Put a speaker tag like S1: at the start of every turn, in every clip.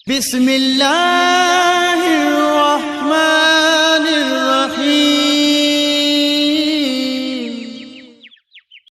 S1: बिस्मिल्लाहिर्रहमानिर्रहीम।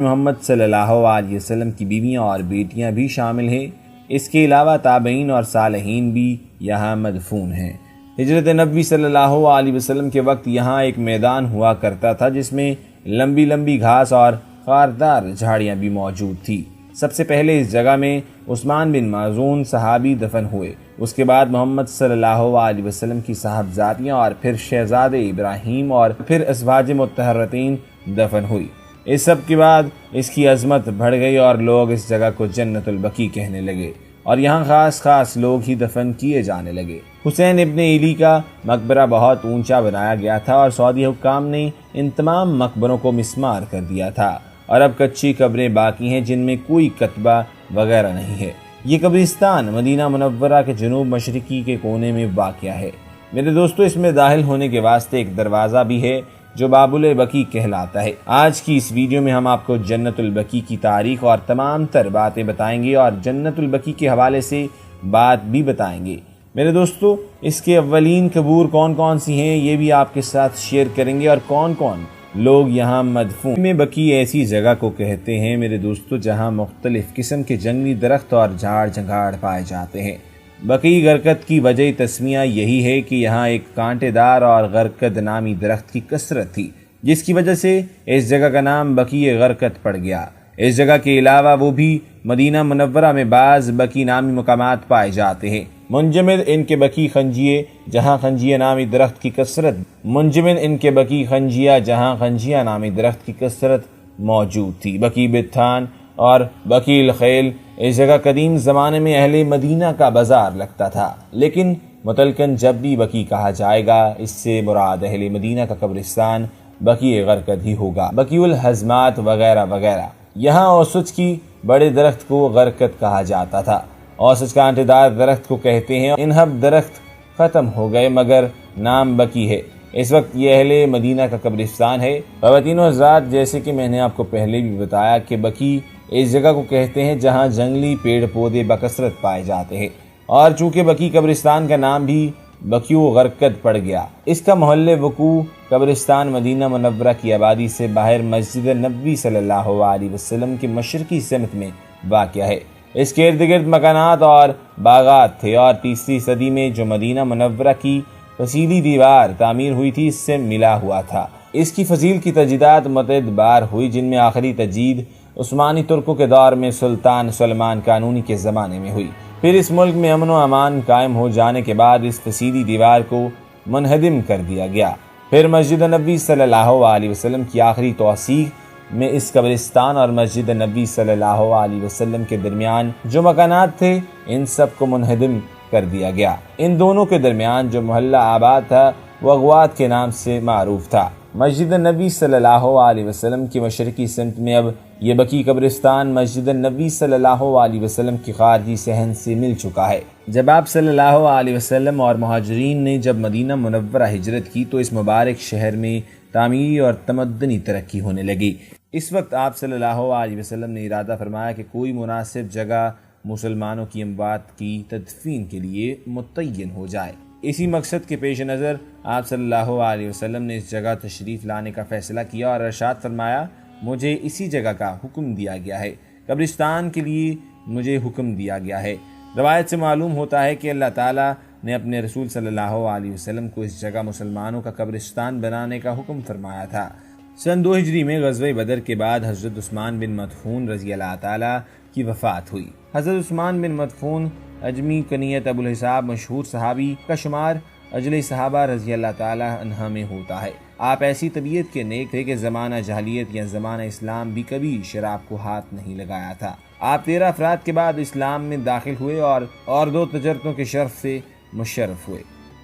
S1: मोहम्मद सल्लल्लाहु अलैहि वसल्लम की बीवियाँ और बेटियाँ भी शामिल हैं। इसके अलावा ताबईन और सालहीन भी यहाँ मदफून हैं। हिजरत नबी सल्लल्लाहु अलैहि वसल्लम के वक्त यहाँ एक मैदान हुआ करता था जिसमें लंबी लंबी घास और खारदार झाड़ियाँ भी मौजूद थी। सबसे पहले इस जगह में उस्मान बिन माजून सहाबी दफन हुए। उसके बाद मोहम्मद सल्लल्लाहु अलैहि वसल्लम की साहबजादियाँ और फिर शहजादे इब्राहीम और फिर अज़वाज मुत्तहरतीन दफन हुई। इस सब के बाद इसकी अजमत बढ़ गई और लोग इस जगह को जन्नतुल बकी कहने लगे और यहाँ खास लोग ही दफन किए जाने लगे। हुसैन इब्ने इली का मकबरा बहुत ऊंचा बनाया गया था और सऊदी हुक्काम ने इन तमाम मकबरों को मिस्मार कर दिया था और अब कच्ची कब्रें बाकी हैं जिनमें कोई कतबा वगैरह नहीं है। ये कब्रिस्तान मदीना मुनव्वरा के जनूब मशरिकी के कोने में वाक़या है। मेरे दोस्तों, इसमें दाखिल होने के वास्ते एक दरवाज़ा भी है जो बाबुल बकी कहलाता है। आज की इस वीडियो में हम आपको जन्नतुल बकी की तारीख और तमाम तर बातें बताएंगे और जन्नतुल बकी के हवाले से बात भी बताएंगे। मेरे दोस्तों, इसके अव्वलीन कबूर कौन कौन सी हैं ये भी आपके साथ शेयर करेंगे और कौन कौन लोग यहाँ मदफून में। बकी ऐसी जगह को कहते हैं मेरे दोस्तों जहाँ मुख्तलिफ किस्म के जंगली दरख्त और झाड़ झंगाड़ पाए जाते हैं। बकी गरकत की वजह तस्मिया यही है कि यहाँ एक कांटेदार और गरकद नामी दरख्त की कसरत थी जिसकी वजह से इस जगह का नाम बकी गरकत पड़ गया। इस जगह के अलावा वो भी मदीना मुनव्वरा में बाज बकी नामी मकामात पाए जाते हैं। मुंजमिद इनके बकी खंजिए जहाँ खंजिया नामी दरख्त की कसरत मुंजमिद इनके बकी खंजिया जहाँ खंजिया नामी दरख्त की कसरत मौजूद थी। बकी बित्थान और बकील खैल इस जगह कदीम ज़माने में अहले मदीना का बाजार लगता था, लेकिन मुतलकन जब भी बकी कहा जाएगा इससे मुराद अहले मदीना का कब्रिस्तान बकी गरकद ही होगा। बकीउल हज़मात वगैरह वगैरह। यहाँ औसच की बड़े दरख्त को गरकद कहा जाता था। औसच कांटेदार दरख्त को कहते हैं। इनहब दरख्त ख़त्म हो गए मगर नाम बकी है। इस वक्त ये अहले मदीना का कब्रिस्तान है। ख़वातीनो हज़रात, जैसे कि मैंने आपको पहले भी बताया कि बकी इस जगह को कहते हैं जहाँ जंगली पेड़ पौधे बकसरत पाए जाते हैं और चूँकि बकी कब्रिस्तान का नाम भी बकीउ गरकद पड़ गया, इसका मोहल्ले वकू कब्रिस्तान मदीना मुनव्वरा की आबादी से बाहर मस्जिद नबी सल्लल्लाहु अलैहि वसल्लम के मशरकी सिमत में वाक़या है। इसके इर्द गिर्द मकानात और बागात थे और तीसरी सदी में जो मदीना मुनव्वरा की फसीली दीवार तामीर हुई थी इससे मिला हुआ था। इसकी फजील की तजदीदात मुतअद्दिद बार हुई जिनमें आखिरी तजदीद उस्मानी तुर्कों के दौर में सुल्तान सलमान कानूनी के ज़माने में हुई। फिर इस मुल्क में अमन व अमान कायम हो जाने के बाद इस फसीली दीवार को मुनहदिम कर दिया गया। फिर मस्जिद नबी सल्लल्लाहु अलैहि वसल्लम की आखिरी तौसीक में इस कब्रिस्तान और मस्जिद नबी सल्लल्लाहु अलैहि वसल्लम के दरमियान जो मकानात थे इन सब को मुनहदिम कर दिया गया। इन दोनों के दरमियान जो मोहल्ला आबाद था वह अगवात के नाम से मारूफ था। मस्जिद नबी सल्लल्लाहु अलैहि वसल्लम की मशरकी सिमत में अब ये बकी कब्रिस्तान मस्जिद नबी सल्लल्लाहु अलैहि वसल्लम की खारजी सहन से मिल चुका है। जब आप सल्लल्लाहु अलैहि वसल्लम और मुहाजिरीन ने जब मदीना मुनव्वरा हिजरत की तो इस मुबारक शहर में तामीरी और तमद्दनी तरक्की होने लगी। इस वक्त आप सल्लल्लाहु अलैहि वसल्लम ने इरादा फरमाया कि कोई मुनासिब जगह मुसलमानों की अमवात की तदफीन के लिए मुतय्यन हो जाए। इसी मकसद के पेश नज़र आप सल्लल्लाहु अलैहि वसल्लम ने इस जगह तशरीफ़ लाने का फ़ैसला किया और इरशाद फरमाया, मुझे इसी जगह का हुक्म दिया गया है, कब्रिस्तान के लिए मुझे हुक्म दिया गया है। रवायत से मालूम होता है कि अल्लाह ताला ने अपने रसूल सल्लल्लाहु अलैहि वसल्लम को इस जगह मुसलमानों का कब्रिस्तान बनाने का हुक्म फरमाया था। सन 2 हिजरी में गज़वे बदर के बाद हज़रत उस्मान बिन मदफून रज़ी अल्लाह ताला की वफ़ात हुई। हज़रत उस्मान बिन मदफून अजमी कनियत अबुल हिसाब मशहूर सहाबी का शुमार अजले सहाबा रज़ी अल्लाह ताला अन्हा में होता है। आप ऐसी तबीयत के नेक थे कि ज़माना जहलियत या ज़माना इस्लाम भी कभी शराब को हाथ नहीं लगाया था। आप 13 अफराद के बाद इस्लाम में दाखिल हुए और 2 तजरतों के शर्फ से मुशर्रफ हुए।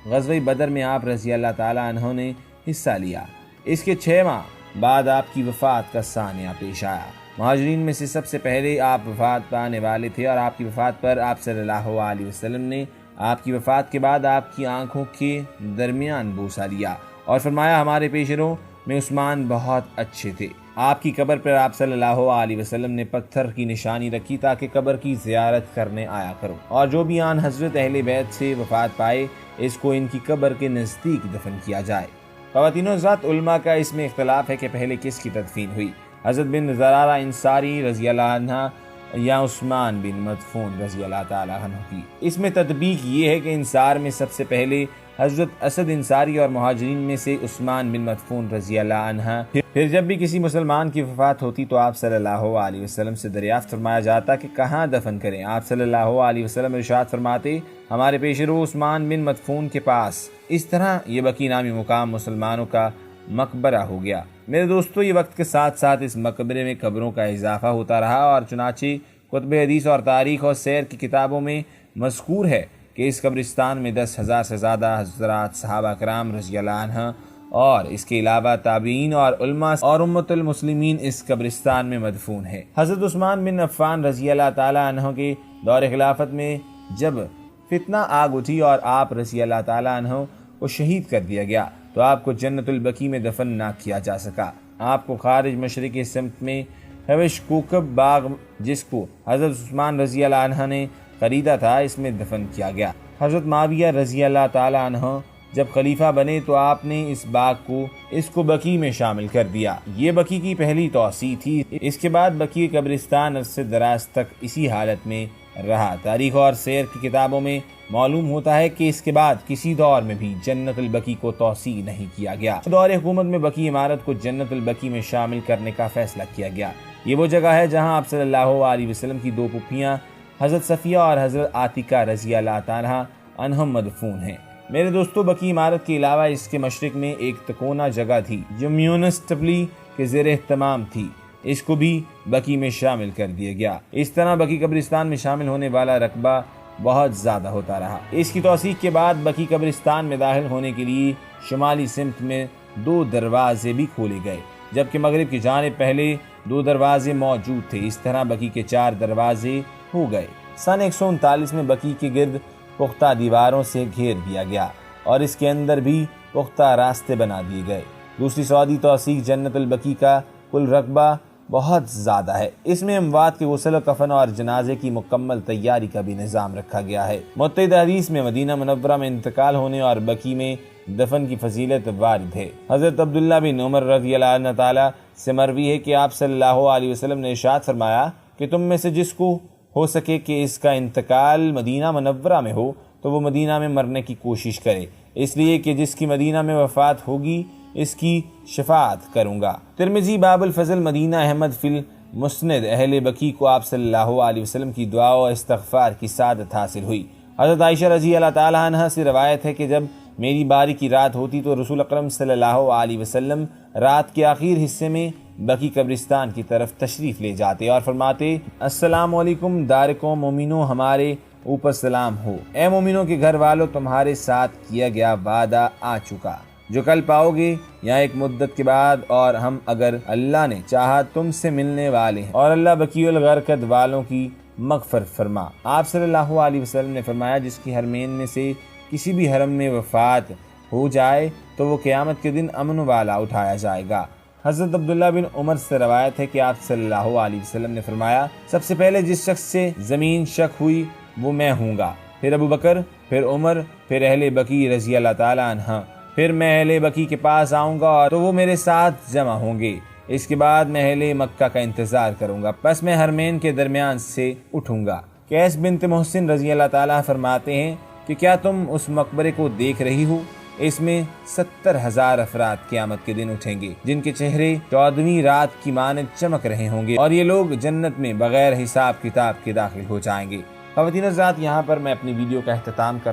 S1: ग़ज़वे बदर में आप रज़ी अल्लाह ताला अन्हा ने हिस्सा लिया। इसके 6 माह बाद आपकी वफ़ात का सानिया पेश आया। मुहाजिरीन में से सबसे पहले आप वफ़ात पाने वाले थे और आपकी वफ़ात पर आप सल्लल्लाहु अलैहि वसल्लम ने आपकी वफ़ात के बाद आपकी आंखों के दरमियान बोसा लिया और फरमाया, हमारे पेशरों में उस्मान बहुत अच्छे थे। आपकी कब्र पर आप सल्लल्लाहु अलैहि वसल्लम ने पत्थर की निशानी रखी ताकि कब्र की ज़ियारत करने आया करो, और जो भी आन हज़रत अहले बैत से वफ़ात पाए इसको इनकी कब्र के नज़दीक दफन किया जाए। ख़वातीन और हज़रात, उलमा का इसमें इख्तलाफ है कि पहले किसकी तदफीन हुई, हज़रत बिन ज़रारा इंसारी रज़ी अल्लाह अन्हा या उस्मान बिन मदफून रज़ी अल्लाह ताला अन्हु की। इसमें तदबीक ये है कि इंसार में सबसे पहले हज़रत असद इंसारी और मुहाजिरीन में से उस्मान बिन मदफून रज़ी अल्लाह अन्हा। फिर जब भी किसी मुसलमान की वफ़ात होती तो आप सल्लल्लाहु अलैहि वसल्लम से दरियाफ्त फरमाया जाता कि कहाँ दफन करें। आप सल्लल्लाहु अलैहि वसल्लम इरशाद फरमाते, हमारे पेशरो उस्मान बिन मदफून के पास। इस तरह ये बकी नामी मुकाम मुसलमानों का मकबरा हो गया। मेरे दोस्तों, ये वक्त के साथ साथ इस मकबरे में कब्रों का इजाफा होता रहा और चुनाचे कुतुब हदीस और तारीख़ और सैर की किताबों में मज़कूर है कि इस कब्रिस्तान में 10,000 से ज़्यादा हज़रात सहाबा कराम रज़ी अल्लाह अन्हुम और इसके अलावा ताबीन और उलमा और उम्मतुल मुस्लिमीन इस कब्रिस्तान में मदफून है। हज़रत उस्मान बिन अफ़्फ़ान रज़ी अल्लाह ताला अन्हु के दौर खिलाफत में जब फितना आग उठी और आप रज़ी अल्लाह ताला अन्हु को शहीद कर दिया गया तो आपको जन्नतुल बकी में दफन ना किया जा सका। आपको खारिज मशरिकी सिमत में हविश कोकब बाग, जिसको हज़रत उस्मान रज़ी अल्लाह अन्हु ने खरीदा था, इसमें दफन किया गया। हज़रत माविया रज़ी अल्लाह ताला अन्हु जब खलीफा बने तो आपने इस बाग को इसको बकी में शामिल कर दिया। ये बकी की पहली तौसी थी। इसके बाद बकी कब्रिस्तान अरसे दराज तक इसी हालत में रहा। तारीख और सैर की किताबों में मालूम होता है कि इसके बाद किसी दौर में भी जन्नतुल बकी को तौसी नहीं किया गया। दौर हुकूमत में बकी इमारत को जन्नतुल बकी में शामिल करने का फैसला किया गया। ये वो जगह है जहाँ आप सल्लल्लाहु अलैहि वसल्लम की दो पुप्पियाँ हज़रत सफ़िया और हज़रत आतिका रज़ी अल्लाह ताला अन्हुम मदफून हैं। मेरे दोस्तों, बकी इमारत के अलावा इसके मशरिक में एक तकोना जगह थी जो म्यूनिसिपली के ज़ेर एहतमाम थी, इसको भी बकी में शामिल कर दिया गया। इस तरह बकी कब्रिस्तान में शामिल होने वाला रकबा बहुत ज़्यादा होता रहा। इसकी तौसीक के बाद बकी कब्रिस्तान में दाखिल होने के लिए शुमाली सिमत में 2 दरवाजे भी खोले गए, जबकि मगरिब की जानिब पहले 2 दरवाजे मौजूद थे। इस तरह बकी के 4 दरवाजे हो गए। सन 139 में बकी के गिर्द पुख्ता दीवारों से घेर दिया गया और इसके अंदर भी पुख्ता रास्ते बना दिए गए। दूसरी सऊदी तौसीक जन्नतुल बकी का कुल रकबा बहुत ज़्यादा है। इसमें अमवात के गुस्ल कफन और जनाजे की मुकम्मल तैयारी का भी निज़ाम रखा गया है। मुत्तहिदा हदीस में मदीना मुनव्वरा में इंतकाल होने और बकी में दफन की फजीलत वारिद है। हज़रत अब्दुल्ला बिन उमर रज़ी अल्लाह ताला से मरवी है कि आप सल्लल्लाहु अलैहि वसल्लम ने इरशाद फरमाया कि तुम में से जिसको हो सके कि इसका इंतकाल मदीना मुनव्वरा में हो तो वो मदीना में मरने की कोशिश करे, इसलिए कि जिसकी मदीना में वफ़ात होगी इसकी शफाअत करूँगा। तिरमिज़ी बाबुल फ़ज़ल मदीना अहमद फिल मुस्नद अहले बकी को आप सल्लल्लाहु अलैहि वसल्लम की दुआ और इस्तग़फ़ार की सादत हासिल हुई। हज़रत आयशा रज़ी अल्लाह ताला अन्हा से रवायत है कि जब मेरी बारी की रात होती तो रसूल अकरम सल्लल्लाहु अलैहि वसल्लम रात के आखिर हिस्से में बकी कब्रिस्तान की तरफ तशरीफ़ ले जाते और फरमाते, अस्सलामु अलैकुम दारिको मोमिनो, हमारे ऊपर सलाम हो। ए मोमिनों के घर वालों, तुम्हारे साथ किया गया वादा आ चुका जो कल पाओगे या एक मुद्दत के बाद, और हम अगर अल्लाह ने चाहा तुमसे मिलने वाले हैं, और अल्लाह बकीउल गरकत वालों की मग़फ़िरत फरमा। आप सल्लल्लाहु अलैहि वसल्लम ने फरमाया, जिसकी हरमैन में से किसी भी हरम में वफ़ात हो जाए तो वो क़यामत के दिन अमन वाला उठाया जाएगा। हज़रत अब्दुल्ला बिन उमर से रवायत है कि आप सल्लल्लाहु अलैहि वसल्लम ने फरमाया, सबसे पहले जिस शख्स से ज़मीन शक हुई वो मैं हूँगा, फिर अबू बकर, फिर उमर, फिर अहले बकी रज़ी अल्लाह ताला अन्हा, फिर मैं अहले बकी के पास आऊँगा और तो वो मेरे साथ जमा होंगे। इसके बाद मैं अहले मक्का का इंतज़ार करूँगा, बस मैं हरमैन के दरमियान से उठूँगा। कैस बिन्त मोहसिन रज़ी अल्लाह ताला फरमाते हैं कि क्या तुम उस मकबरे को देख रही हो? इसमें 70,000 अफराद क़यामत के दिन उठेंगे जिनके चेहरे 14वीं रात की मानद चमक रहे होंगे और ये लोग जन्नत में बगैर हिसाब किताब के दाखिल हो जाएंगे। ख़वातीन हज़रात, यहाँ पर मैं अपनी वीडियो का अख्तिताम कर